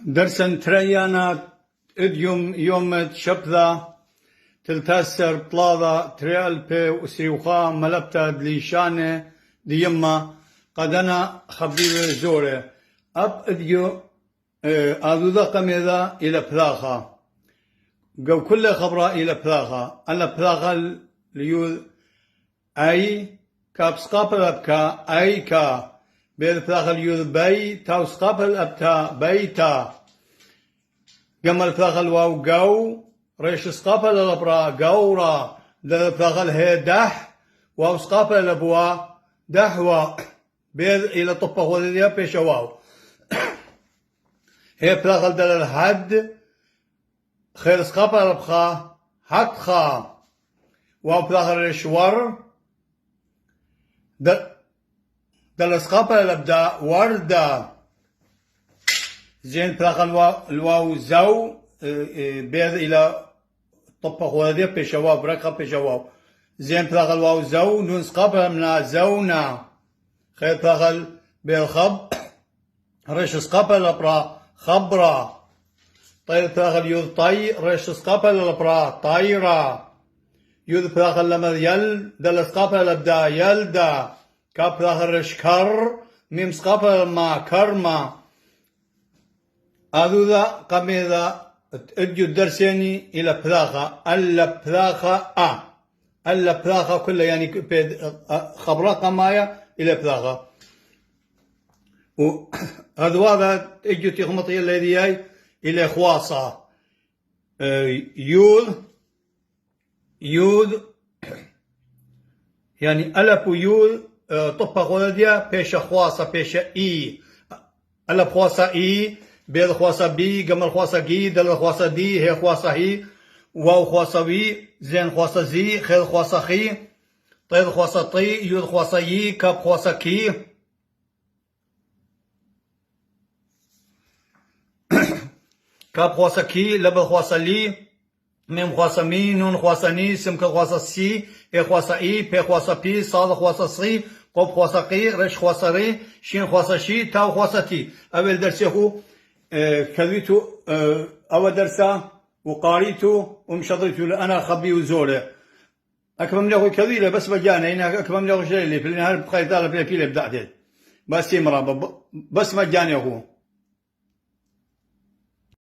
درسا تريانا يوم شبذا تلتاسر بلاضا تريال بي وسيوخا ملبتا دليشانة ديما قدنا خبير زورة أب اديو آذوذا قميذا إلى بلاخا قو كل خبرا إلى بلاخا أنا بلاخا ليوذ أي كابسقاب الأبكا أي كا بيد بلاخا ليوذ بي تاوسقاب الأبتا بيتا قمل بلاخا الواو قو ريش سقاب الأبرا قورا دل بلاخا الهي دح واو سقاب الأبوا دحوا بيد إلى طبخ وذيا بيش واو هي بلاخا دل الحد خير سقاب الأبخا حقخا واو بلاخا ريشور دل سقاب الأبدا وردا زين بلاخا الواو زو بيد إلى طبخ وذيا بيش واو بركها بيش واو زين بلاخا الواو زو نون سقاب منا زونا خير بلاخا بالخب ريش سقاب الأبرا خبرا طير بلاخا اليوذ طي ريش سقاب الأبرا طيرا يوذ بلاخا لما يل دل سقاب الأبدا يلدا كاب بلاخا ريش كر ميم سقاب الما كرما أذوذا قميذا اديو الدرسيني إلى بلاخا ألا بلاخا ألا بلاخا كله يعني خبرات قمايا إلى بلاخا وهذا اديو تخمطي الذي إلى خواصة يوذ يعني ألب ويوذ طبق ولديا بيش خواصة بيش إي ألب خواصة إي بيض خواصة بي قمر خواصة جي دل خواصة دي هي خواصة هي واو خواصة بي زين خواصة زي خير خواصة خي طيب خواصة طي يود خواصة يي كاب خواصة كي كاب خواصة كي لب خواصة لي ميم خواصة مي نون خواصة ني سمك خواصة سي هي خواصة اي بي خواصة بي صاد خواصة صي قب خواصة قي رش خواصة ري شين خواصة شي تاو خواصة تي أول درس هو كذيتو أو درسا وقاريتو ومشضريتو لأنا خبي وزوله أكمل له كذيله بس مجانا هنا أكمل له شيء اللي في النهار بخير ذا بلا بيله بدأت بس يمرا بس مجاني هو